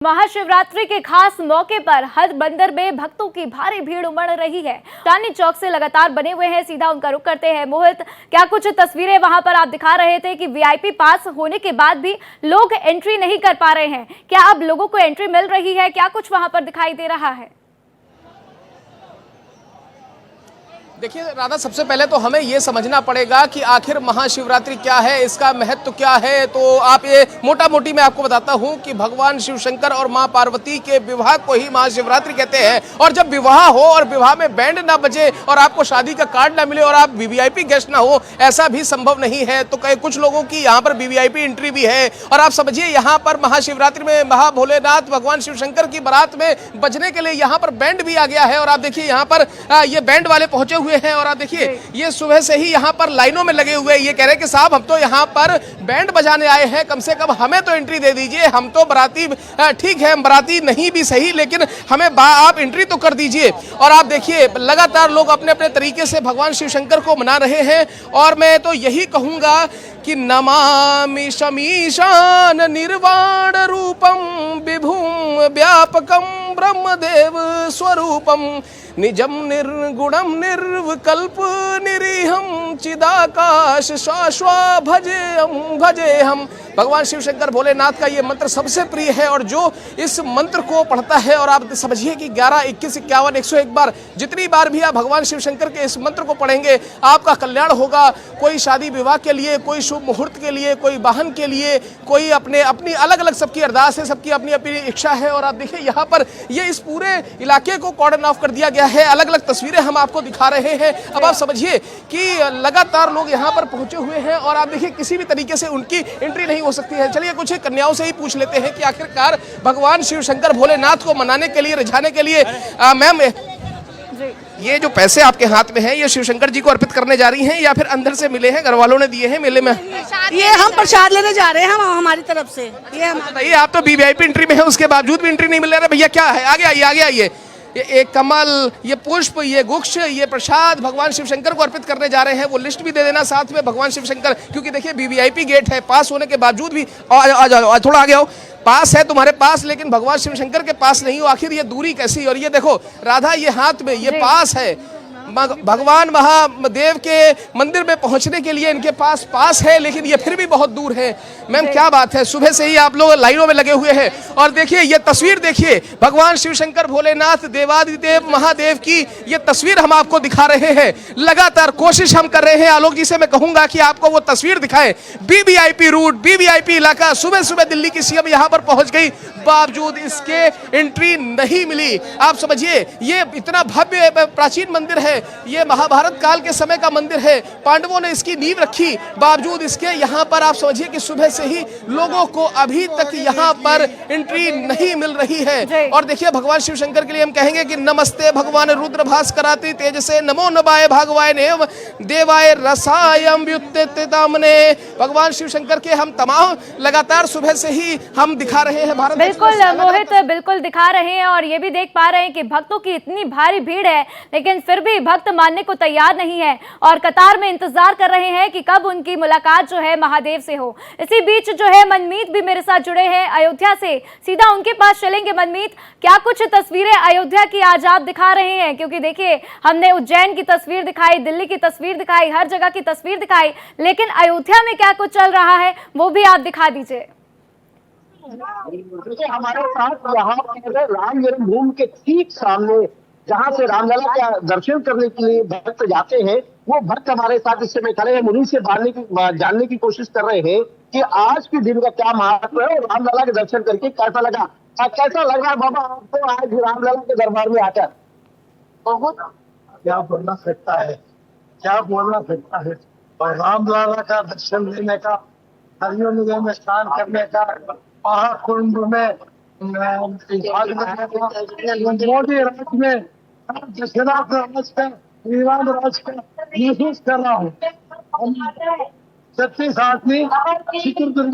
महाशिवरात्रि के खास मौके पर हर मंदिर में भक्तों की भारी भीड़ उमड़ रही है। चांदनी चौक से लगातार बने हुए हैं, सीधा उनका रुख करते हैं। मोहित, क्या कुछ तस्वीरें वहां पर आप दिखा रहे थे कि वीआईपी पास होने के बाद भी लोग एंट्री नहीं कर पा रहे हैं, क्या अब लोगों को एंट्री मिल रही है? क्या कुछ वहां पर दिखाई दे रहा है? देखिए राधा, सबसे पहले तो हमें ये समझना पड़ेगा कि आखिर महाशिवरात्रि क्या है, इसका महत्व क्या है। तो आप ये मोटा मोटी मैं आपको बताता हूँ कि भगवान शिव शंकर और माँ पार्वती के विवाह को ही महाशिवरात्रि कहते हैं। और जब विवाह हो और विवाह में बैंड ना बजे और आपको शादी का कार्ड ना मिले और आप वीवीआईपी गेस्ट ना हो, ऐसा भी संभव नहीं है। तो कुछ लोगों की यहाँ पर वीवीआईपी एंट्री भी है। और आप समझिए, यहाँ पर महाशिवरात्रि में महाभोलेनाथ भगवान शिव शंकर की बारात में बजने के लिए यहाँ पर बैंड भी आ गया है। और आप देखिए यहाँ पर ये बैंड वाले पहुंचे हुए हैं। और आप देखिए ये सुबह से ही यहाँ पर लाइनों में लगे हुए, ये कह रहे हैं कि साहब हम तो यहाँ पर बैंड बजाने आए हैं, कम से कम हमें तो एंट्री दे दीजिए। हम तो बराती, ठीक है हम बराती नहीं भी सही, लेकिन हमें आप एंट्री तो कर दीजिए। और आप देखिए लगातार लोग अपने अपने तरीके से भगवान शिव शंकर को मना रहे हैं। और मैं तो यही कहूंगा कि नमामि शमीशान निर्वाण रूपम विभुम व्यापकम ब्रह्मदेव स्वरूपम निजम निर्गुणम निर्विकल्प निरीहम चिदाकाश शाश्वा भजे हम। भगवान शिव शंकर भोलेनाथ का ये मंत्र सबसे प्रिय है। और जो इस मंत्र को पढ़ता है, और आप समझिए कि 11, 21, 51, 101 बार, जितनी बार भी आप भगवान शिव शंकर के इस मंत्र को पढ़ेंगे आपका कल्याण होगा। कोई शादी विवाह के लिए, कोई शुभ मुहूर्त के लिए, कोई वाहन के लिए, कोई अपनी अलग अलग सबकी अरदास है, सबकी अपनी अपनी इच्छा है। और आप देखिए यहाँ पर ये इस पूरे इलाके को कॉर्डन ऑफ कर दिया गया है। अलग अलग तस्वीरें हम आपको दिखा रहे हैं। अब आप समझिए कि लगातार लोग यहाँ पर पहुंचे हुए हैं। और आप देखिए किसी भी तरीके से उनकी एंट्री नहीं हो सकती है। चलिए कुछ कन्याओं से ही पूछ लेते हैं कि आखिरकार भगवान शिव शंकर भोलेनाथ को मनाने के लिए, रिझाने के लिए, मैम ये जो पैसे आपके हाथ में हैं, ये शिव शंकर जी को अर्पित करने जा रही हैं या फिर अंदर से मिले हैं, घर वालों ने दिए हैं मेले में? ये हम प्रसाद लेने जा रहे हैं, हम हमारी तरफ से। ये हम बताइए, आप तो वीवीआईपी एंट्री में है, उसके बावजूद भी एंट्री नहीं मिल रहा है। भैया क्या है? आगे आइए, आगे आइए। ये एक कमल, ये पुष्प, ये गुक्ष, ये प्रसाद भगवान शिव शंकर को अर्पित करने जा रहे हैं। वो लिस्ट भी दे देना साथ में भगवान शिव शंकर, क्योंकि देखिए वीवीआईपी गेट है, पास होने के बावजूद भी आ जाओ, थोड़ा आगे आओ। पास है तुम्हारे पास, लेकिन भगवान शिव शंकर के पास नहीं हो। आखिर ये दूरी कैसी? और ये देखो राधा, ये हाथ में ये पास है, भगवान महादेव के मंदिर में पहुंचने के लिए इनके पास है, लेकिन ये फिर भी बहुत दूर है। मैम क्या बात है, सुबह से ही आप लोग लाइनों में लगे हुए हैं। और देखिए ये तस्वीर देखिए, भगवान शिव शंकर भोलेनाथ देवादिदेव महादेव की ये तस्वीर हम आपको दिखा रहे हैं। लगातार कोशिश हम कर रहे हैं। आलोक जी से मैं कहूंगा कि आपको वो तस्वीर दिखाएं। वीवीआईपी रूट, वीवीआईपी इलाका, सुबह सुबह दिल्ली की सीएम यहाँ पर पहुंच गई, बावजूद इसके एंट्री नहीं मिली। आप समझिए ये इतना भव्य प्राचीन मंदिर है, ये महाभारत काल के समय का मंदिर है, पांडवों ने इसकी नींव रखी, बावजूद इसके यहाँ पर आप समझिए कि सुबह से ही लोगों को अभी तक यहाँ पर एंट्री नहीं मिल रही है। और देखिए भगवान शिव शंकर के लिए हम कहेंगे कि नमस्ते भगवान रुद्र भास्कराति तेज से नमो नमाय भागवाय नेव देवाय रसायम व्युत्थितामने। भगवान शिव शंकर के हम तमाम लगातार सुबह से ही हम दिखा रहे हैं। भारत बिल्कुल मोहित, बिल्कुल दिखा रहे हैं। और ये भी देख पा रहे हैं कि भक्तों की इतनी भारी भीड़ है, लेकिन फिर भी भक्त मानने को तैयार नहीं है और कतार में इंतजार कर रहे हैं कि कब उनकी मुलाकात जो है महादेव से हो। इसी बीच जो है मनमीत भी मेरे साथ जुड़े हैं अयोध्या से, सीधा उनके पास चलेंगे। मनमीत, क्या कुछ तस्वीरें अयोध्या की आज आप दिखा रहे हैं? क्योंकि देखिए हमने उज्जैन की तस्वीर दिखाई, दिल्ली की तस्वीर दिखाई, हर जगह की तस्वीर दिखाई, लेकिन अयोध्या में क्या कुछ चल रहा है वो भी आप दिखा दीजिए। हमारे साथ यहाँ राम जन्मभूमि के ठीक सामने, जहाँ से रामलला का दर्शन करने के लिए भक्त जाते हैं, वो भक्त हमारे साथ इस समय खड़े हैं। उन्हीं से जानने की कोशिश कर रहे हैं कि आज के दिन का क्या महत्व है और रामलला के दर्शन करके कैसा लगा। कैसा लग रहा है बाबा आपको आज रामलला के दरबार में आकर? बहुत क्या बोलना सकता है, क्या बोलना सकता है। और रामलला का दर्शन लेने का, हरियो नदी में स्नान करने का, महाकुंभ में मोदी राज में, दशरथ राज का, श्रीराम राज का महसूस कर रहा हूँ। 36 आदमी चित्रदुर्ग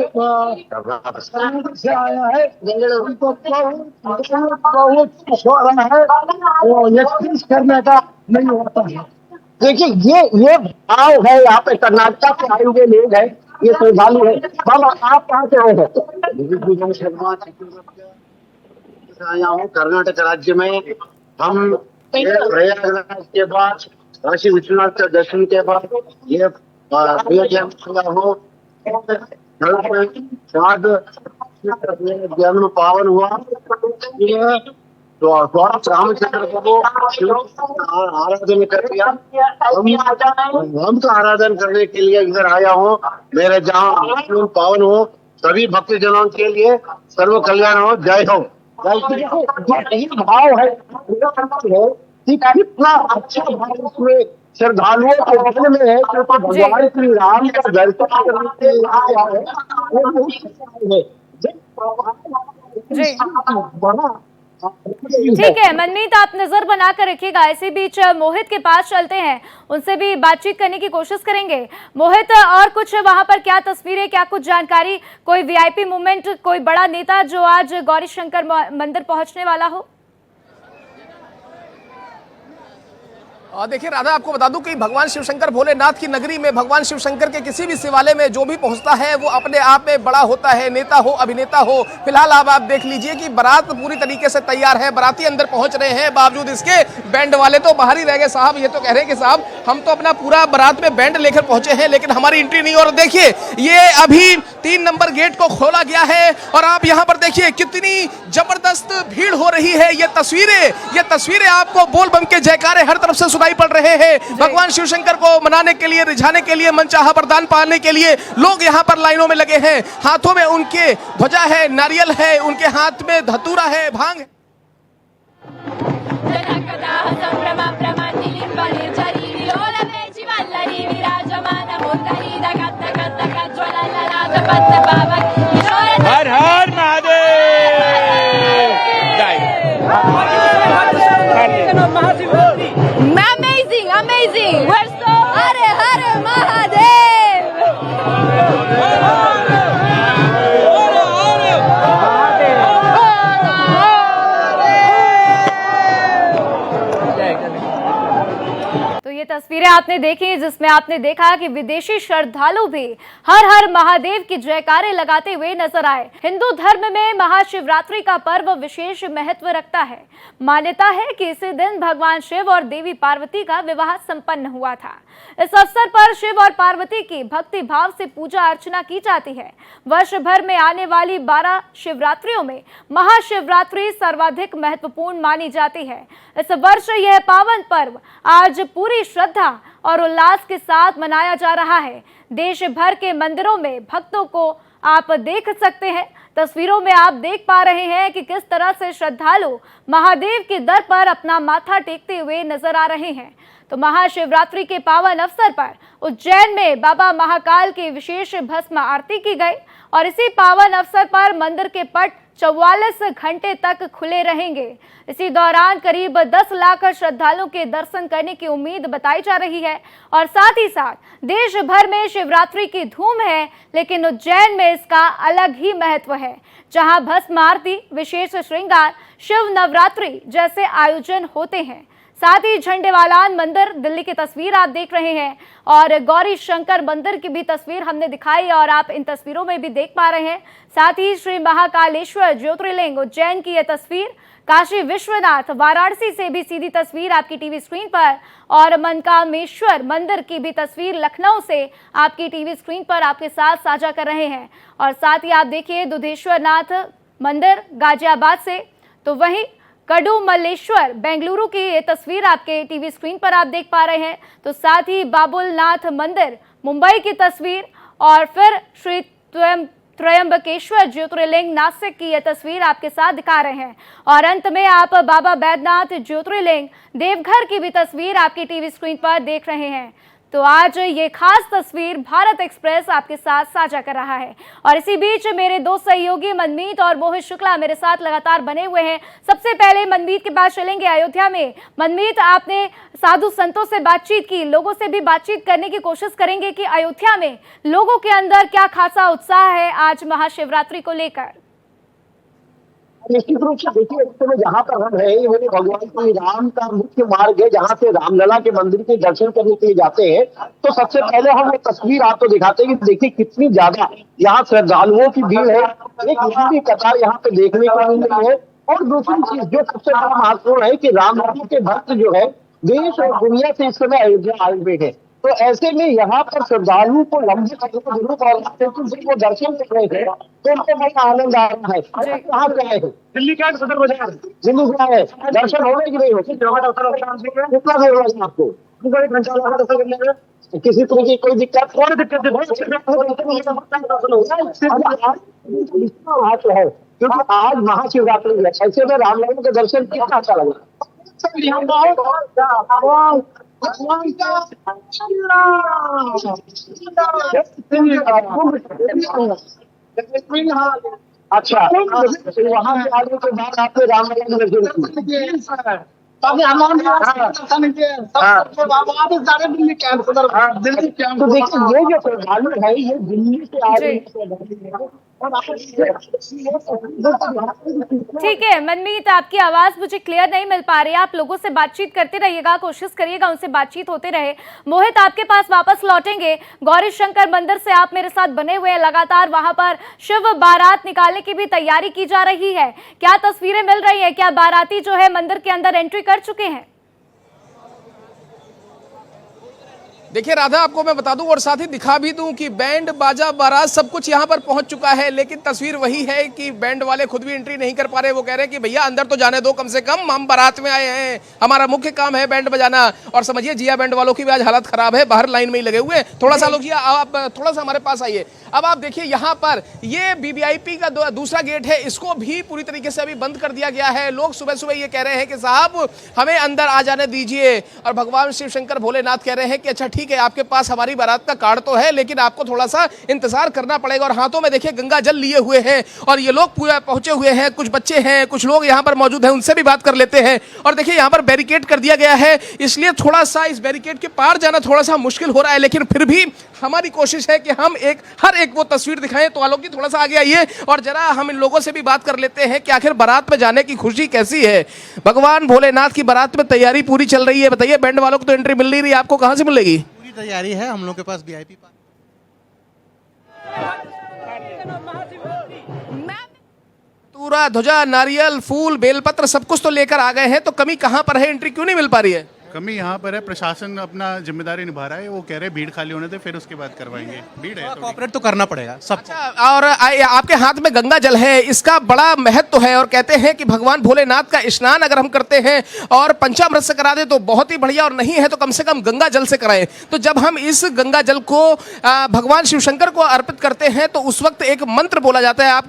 से आया है, उनको बहुत खुश हो रहा है, वो एक्सप्रेस करने का नहीं होता है। देखिए ये भाव है, यहाँ पे कर्नाटक से आए हुए लोग हैं, ये श्रद्धालु है। बाबा आप कहाँ से आए हैं? आया हूँ कर्नाटक राज्य में। हम प्रयागराज के बाद काशी विश्वनाथ का दर्शन के बाद ये जन्म पावन हुआ। तो रामचंद्र को आराधन कर दिया। हम तो आराधन करने के लिए इधर आया हूँ। मेरे जहाँ पावन हो सभी भक्तजनों के लिए सर्व कल्याण हो, जय हो। यही भाव है कि कितना अच्छा भाव इसमें श्रद्धालुओं के मन में है कि भगवान श्री राम का दर्शन करने के लिए आया है। वो बहुत ठीक है मनमीत, आप नजर बनाकर रखिएगा। इसी बीच मोहित के पास चलते हैं, उनसे भी बातचीत करने की कोशिश करेंगे। मोहित, और कुछ वहां पर क्या तस्वीरें, क्या कुछ जानकारी, कोई वीआईपी मूवमेंट, कोई बड़ा नेता जो आज गौरी शंकर मंदिर पहुंचने वाला हो? देखिए राधा, आपको बता दूं कि भगवान शिवशंकर भोलेनाथ की नगरी में भगवान शिवशंकर के किसी भी शिवालय में जो भी पहुंचता है वो अपने आप में बड़ा होता है, नेता हो अभिनेता हो। फिलहाल अब आप देख लीजिए कि बारात पूरी तरीके से तैयार है, बाराती अंदर पहुंच रहे हैं, बावजूद इसके बैंड वाले तो बाहर ही रह गए। साहब ये तो कह रहे हैं कि साहब हम तो अपना पूरा बारात में बैंड लेकर पहुंचे हैं लेकिन हमारी एंट्री नहीं। और देखिए ये अभी 3 नंबर गेट को खोला गया है और आप यहाँ पर देखिए कितनी जबरदस्त भीड़ हो रही है। ये तस्वीरें आपको बोल बम के जयकारे हर तरफ से सुनाई पड़ रहे हैं। भगवान शिवशंकर को मनाने के लिए, रिझाने के लिए, मनचाहा वरदान पाने के लिए लोग यहाँ पर लाइनों में लगे हैं। हाथों में उनके ध्वजा है, नारियल है, उनके हाथ में धतूरा है, भांग है। हर हर Mahadev. Amazing! We're so Hare Hare Mahadev! तो ये तस्वीरें आपने देखी जिसमें आपने देखा कि विदेशी श्रद्धालु भी हर हर महादेव की जयकारे लगाते हुए नजर आए। हिंदू धर्म में महाशिवरात्रि का पर्व विशेष महत्व रखता है। मान्यता है कि इसी दिन भगवान शिव और देवी पार्वती का विवाह संपन्न हुआ था। इस अवसर पर शिव और पार्वती की भक्ति भाव से पूजा अर्चना की जाती है। वर्ष भर में आने वाली 12 शिवरात्रियों में महाशिवरात्रि सर्वाधिक महत्वपूर्ण मानी जाती है। इस वर्ष यह पावन पर्व आज पूरी श्रद्धा और उल्लास के साथ मनाया जा रहा है। देश भर के मंदिरों में भक्तों को आप देख सकते हैं। तस्वीरों में आप देख पा रहे हैं कि किस तरह से श्रद्धालु महादेव के दर पर अपना माथा टेकते हुए नजर आ रहे हैं। तो महाशिवरात्रि के पावन अवसर पर उज्जैन में बाबा महाकाल की विशेष भस्म आरती की गई और इसी पावन अवसर पर मंदिर के पट 44 घंटे तक खुले रहेंगे। इसी दौरान करीब 10 लाख श्रद्धालुओं के दर्शन करने की उम्मीद बताई जा रही है और साथ ही साथ देश भर में शिवरात्रि की धूम है, लेकिन उज्जैन में इसका अलग ही महत्व है, जहां भस्म आरती, विशेष श्रृंगार, शिव नवरात्रि जैसे आयोजन होते हैं। साथ ही झंडेवालान मंदिर दिल्ली की तस्वीर आप देख रहे हैं और गौरी शंकर मंदिर की भी तस्वीर हमने दिखाई और आप इन तस्वीरों में भी देख पा रहे हैं। साथ ही श्री महाकालेश्वर ज्योतिर्लिंग उज्जैन की यह तस्वीर, काशी विश्वनाथ वाराणसी से भी सीधी तस्वीर आपकी टीवी स्क्रीन पर और मनकामेश्वर मंदिर की भी तस्वीर लखनऊ से आपकी टीवी स्क्रीन पर आपके साथ साझा कर रहे हैं। और साथ ही आप देखिए दुधेश्वर नाथ मंदिर गाजियाबाद से, तो वहीं कड़ुमल्लेश्वर बेंगलुरु की ये तस्वीर आपके टीवी स्क्रीन पर आप देख पा रहे हैं। तो साथ ही बाबुलनाथ मंदिर मुंबई की तस्वीर और फिर श्री त्रयंबकेश्वर ज्योतिर्लिंग नासिक की यह तस्वीर आपके साथ दिखा रहे हैं और अंत में आप बाबा बैद्यनाथ ज्योतिर्लिंग देवघर की भी तस्वीर आपकी टीवी स्क्रीन पर देख रहे हैं। तो आज ये खास तस्वीर भारत एक्सप्रेस आपके साथ साझा कर रहा है और इसी बीच मेरे दो सहयोगी मनमीत और मोहित शुक्ला मेरे साथ लगातार बने हुए हैं। सबसे पहले मनमीत के पास चलेंगे अयोध्या में। मनमीत, आपने साधु संतों से बातचीत की, लोगों से भी बातचीत करने की कोशिश करेंगे कि अयोध्या में लोगों के अंदर क्या खासा उत्साह है आज महाशिवरात्रि को लेकर। निश्चित रूप से देखिए, इस समय जहाँ पर हम हैं वो भगवान श्री राम का मुख्य मार्ग है, जहाँ से रामलला के मंदिर के दर्शन करने के लिए जाते हैं। तो सबसे पहले हम एक तस्वीर आपको दिखाते हैं कि देखिए कितनी ज्यादा यहाँ श्रद्धालुओं की भीड़ है। एक लंबी कतार यहाँ पे देखने को मिल रही है और दूसरी चीज जो सबसे बड़ा महत्वपूर्ण है कि रामनवमी के भक्त जो है देश और दुनिया से इस समय अयोध्या आए हुए हैं। तो ऐसे में यहाँ पर श्रद्धालुओं को लंबे समय से जरूर और जब वो दर्शन कर रहे थे तो उनको बड़ा आनंद आ रहा है। कहाँ से आए हैं? दिल्ली का सदर बाजार। दिल्ली से आए, दर्शन हो गए कि नहीं हो? कितना देर लगा आपको? 1 घंटा लगा दर्शन करने में? किसी तरह की कोई दिक्कत? कोई दिक्कत है क्योंकि आज महाशिवरात्रि है। ऐसे में रामनवमी के दर्शन कितना अच्छा लगा। अच्छा, वहाँ से आने के बाद आपने रामनवमी के दर्शन किए? दिल्ली कैंप। तो देखिए ये जो श्रद्धालु है ये दिल्ली से आ रहे हैं। ठीक है मनमीत, आपकी आवाज मुझे क्लियर नहीं मिल पा रही है। आप लोगों से बातचीत करते रहिएगा, कोशिश करिएगा उनसे बातचीत होते रहे। मोहित, आपके पास वापस लौटेंगे। गौरी शंकर मंदिर से आप मेरे साथ बने हुए हैं, लगातार वहां पर शिव बारात निकालने की भी तैयारी की जा रही है। क्या तस्वीरें मिल रही है? क्या बाराती जो है मंदिर के अंदर एंट्री कर चुके हैं? देखिए राधा, आपको मैं बता दूं और साथ ही दिखा भी दूं कि बैंड बाजा बारात सब कुछ यहां पर पहुंच चुका है, लेकिन तस्वीर वही है कि बैंड वाले खुद भी एंट्री नहीं कर पा रहे। वो कह रहे हैं कि भैया अंदर तो जाने दो, कम से कम हम बारात में आए हैं, हमारा मुख्य काम है बैंड बजाना। और समझिए जिया बैंड वालों की भी आज हालत खराब है, बाहर लाइन में ही लगे हुए। थोड़ा सा लोग आप थोड़ा सा हमारे पास आइए। अब आप देखिए यहाँ पर ये वीवीआईपी का दूसरा गेट है, इसको भी पूरी तरीके से अभी बंद कर दिया गया है। लोग सुबह सुबह ये कह रहे हैं कि साहब हमें अंदर आ जाने दीजिए, और भगवान शिव शंकर भोलेनाथ कह रहे हैं कि अच्छा ठीक है, आपके पास हमारी बारात का कार्ड तो है, लेकिन आपको थोड़ा सा इंतजार करना पड़ेगा। और हाथों में देखिए गंगा जल लिए हुए हैं और ये लोग पूरा पहुंचे हुए हैं। कुछ बच्चे हैं, कुछ लोग यहाँ पर मौजूद हैं, उनसे भी बात कर लेते हैं। और देखिए यहाँ पर बैरिकेड कर दिया गया है, इसलिए थोड़ा सा इस बैरिकेड के पार जाना थोड़ा सा मुश्किल हो रहा है, लेकिन फिर भी हमारी कोशिश है कि हम हर एक वो तस्वीर दिखाएं। तो आलोक जी थोड़ा सा आगे आइए और जरा हम इन लोगों से भी बात कर लेते हैं कि आखिर बारात में जाने की खुशी कैसी है। भगवान भोलेनाथ की बारात में तैयारी पूरी चल रही है। बताइए, बैंड वालों को तो एंट्री मिल नहीं रही, आपको कहां से मिलेगी? पूरी तैयारी है, हम लोग के पास वीआईपी पूरा ध्वजा, नारियल, फूल, बेलपत्र सब कुछ तो लेकर आ गए हैं, तो कमी कहां पर है? एंट्री क्यों नहीं मिल पा रही है? कमी यहाँ पर है, प्रशासन अपना जिम्मेदारी निभा रहा है। वो कह रहे हैं भीड़ खाली होने दे, फिर उसके बाद करवाएंगे। भीड़ है, कोऑपरेट तो करना पड़ेगा सब। अच्छा, और आपके हाथ में गंगा जल है, इसका बड़ा महत्व है और कहते हैं कि भगवान भोलेनाथ का स्नान अगर हम करते हैं और पंचामृत से करा दे तो बहुत ही बढ़िया, और नहीं है तो कम से कम गंगा जल से कराएं। तो जब हम इस गंगा जल को भगवान शिव शंकर को अर्पित करते हैं तो उस वक्त एक मंत्र बोला जाता है।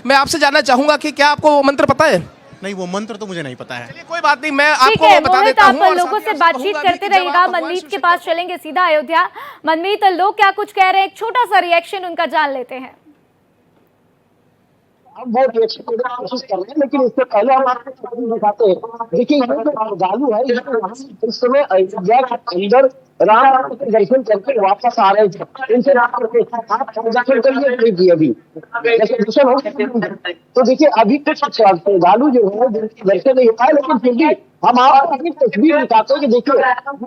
मैं आपसे जानना चाहूंगा कि क्या आपको वो मंत्र पता है? नहीं, वो मंत्र तो मुझे नहीं पता है। चलिए कोई बात नहीं, मैं आपको बता मोहित, देता हूं। आप लोगों से बातचीत करते रहिएगा। मनमीत के पास चलेंगे सीधा अयोध्या। मनमीत, लोग क्या कुछ कह रहे हैं, एक छोटा सा रिएक्शन उनका जान लेते हैं। हम वो रिएक्शन करने की कोशिश कर रहे हैं, लेकिन इससे पहले हम आपको तस्वीर दिखाते हैं। देखिए ये जो श्रद्धालु है, ये इस समय अयोध्या के अंदर राम के दर्शन करके वापस आ रहे थे। इनसे आप दर्शन करिए अभी जैसे दर्शन हो। तो देखिए अभी कुछ श्रद्धालु जो है दर्शन नहीं होता है, लेकिन फिर भी हम आपको अपनी तस्वीर दिखाते हैं कि देखिए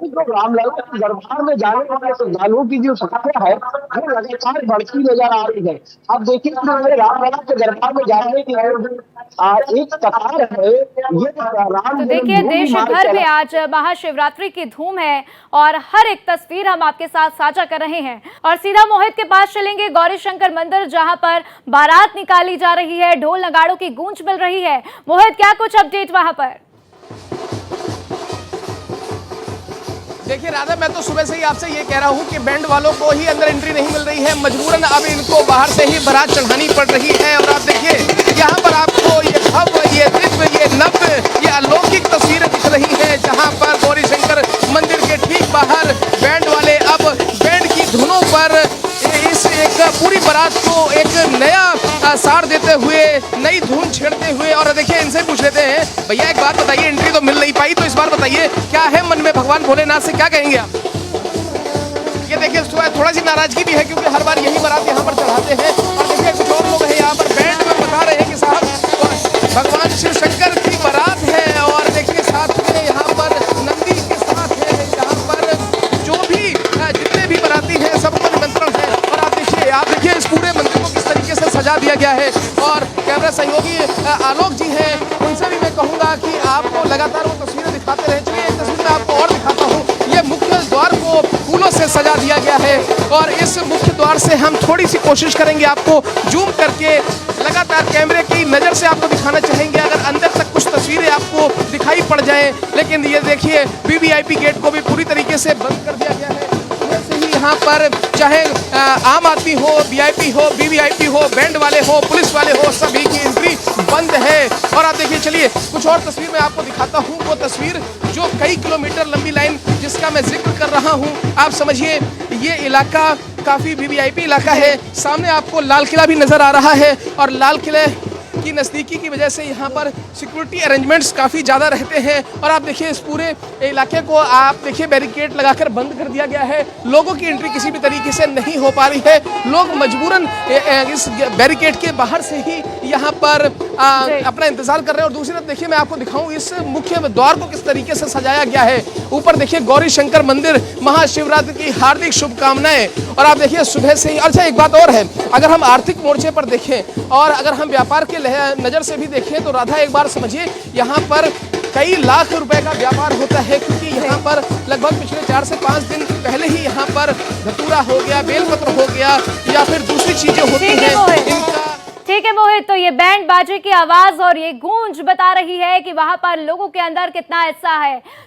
जो रामलला के दरबार में जाने वाले श्रद्धालुओं की जो संख्या है वो लगातार बढ़ती नजर आ रही है। अब देखिए रामलला के दरबार में जाने की एक कतार है। ये तो देखिए देश भर में आज महाशिवरात्रि की धूम है और हर एक तस्वीर हम आपके साथ साझा कर रहे हैं। और सीधा मोहित के पास चलेंगे, गौरी शंकर मंदिर जहां पर बारात निकाली जा रही है, ढोल नगाड़ों की गूंज मिल रही है। मोहित, क्या कुछ अपडेट वहां पर? देखिए राधा, मैं तो सुबह से ही आपसे ये कह रहा हूँ कि बैंड वालों को ही अंदर एंट्री नहीं मिल रही है, मजबूरन अब इनको बाहर से ही बारात चढ़ानी पड़ रही है। और आप देखिए यहाँ पर आपको ये भव्य, ये दिव्य, ये नव्य, ये अलौकिक तस्वीरें दिख रही हैं, जहाँ पर गौरी शंकर मंदिर के ठीक बाहर बैंड वाले अब बैंड की धुनों पर इस एक पूरी बारात को एक नया सार देते हुए, नई धुन छेड़ते हुए। और देखिए इनसे पूछ लेते हैं, भैया एक बात बताइए, एंट्री तो मिल नहीं पाई, तो इस बार बताइए क्या है मन में, भगवान भोलेनाथ से क्या कहेंगे आप? ये देखिए थोड़ा सी नाराजगी भी है क्योंकि हर बार यही बारात यहाँ पर चढ़ाते हैं। और देखिए कुछ और लोग हैं यहाँ पर बैंड में बता रहे हैं कि साहब भगवान शिव शंकर की बारात है। और देखिए साथ में यहाँ पर नंदी के साथ है, यहाँ पर जो भी जितने भी बाराती हैं सबको निमंत्रण है। और आप देखिए इस पूरे मंदिर को किस तरीके से सजा दिया गया है। और कैमरा सहयोगी आलोक जी हैं, उनसे भी मैं कहूँगा कि आपको लगातार वो तस्वीरें दिखाते रहे। चलिए एक तस्वीर मैं आपको और दिखाता हूँ। ये मुख्य द्वार को फूलों से सजा दिया गया है और इस मुख्य द्वार से हम थोड़ी सी कोशिश करेंगे आपको जूम करके लगातार कैमरे की नज़र से आपको दिखाना चाहेंगे, अगर अंदर तक कुछ तस्वीरें आपको दिखाई पड़ जाएं। लेकिन ये देखिए वीवीआईपी गेट को भी पूरी तरीके से बंद कर दिया गया है। वैसे ही यहाँ पर चाहे आम आदमी हो, वीआईपी हो, वीवीआईपी हो, बैंड वाले हो, पुलिस वाले हो, सभी की एंट्री बंद है। और आप देखिए, चलिए कुछ और तस्वीर मैं आपको दिखाता हूँ। वो तस्वीर जो कई किलोमीटर लंबी लाइन जिसका मैं जिक्र कर रहा हूँ, आप समझिए ये इलाका काफ़ी वीवीआईपी इलाका है। सामने आपको लाल किला भी नज़र आ रहा है और लाल किले की नज़दीकी की वजह से यहाँ पर सिक्योरिटी अरेंजमेंट्स काफ़ी ज़्यादा रहते हैं। और आप देखिए इस पूरे इलाके को आप देखिए बैरिकेड लगाकर बंद कर दिया गया है। लोगों की एंट्री किसी भी तरीके से नहीं हो पा रही है। लोग मजबूरन इस बैरिकेड के बाहर से ही यहाँ पर अपना इंतजार कर रहे हैं। और दूसरी तरफ देखिए, मैं आपको दिखाऊं इस मुख्य द्वार को किस तरीके से सजाया गया है। ऊपर देखिए गौरी शंकर मंदिर, महाशिवरात्रि की हार्दिक शुभकामनाएं। और आप देखिए सुबह से ही, अच्छा एक बात और है, अगर हम आर्थिक मोर्चे पर देखें और अगर हम व्यापार के नज़र से भी देखें तो राधा एक बार समझिए यहाँ पर कई लाख रुपए का व्यापार होता है, क्योंकि यहाँ पर लगभग पिछले 4 से 5 दिन पहले ही यहाँ पर धतूरा हो गया, बेलपत्र हो गया या फिर दूसरी चीजें होती हैं इनका। ठीक है मोहित, तो ये बैंड बाजे की आवाज और ये गूंज बता रही है कि वहां पर लोगों के अंदर कितना उत्साह है।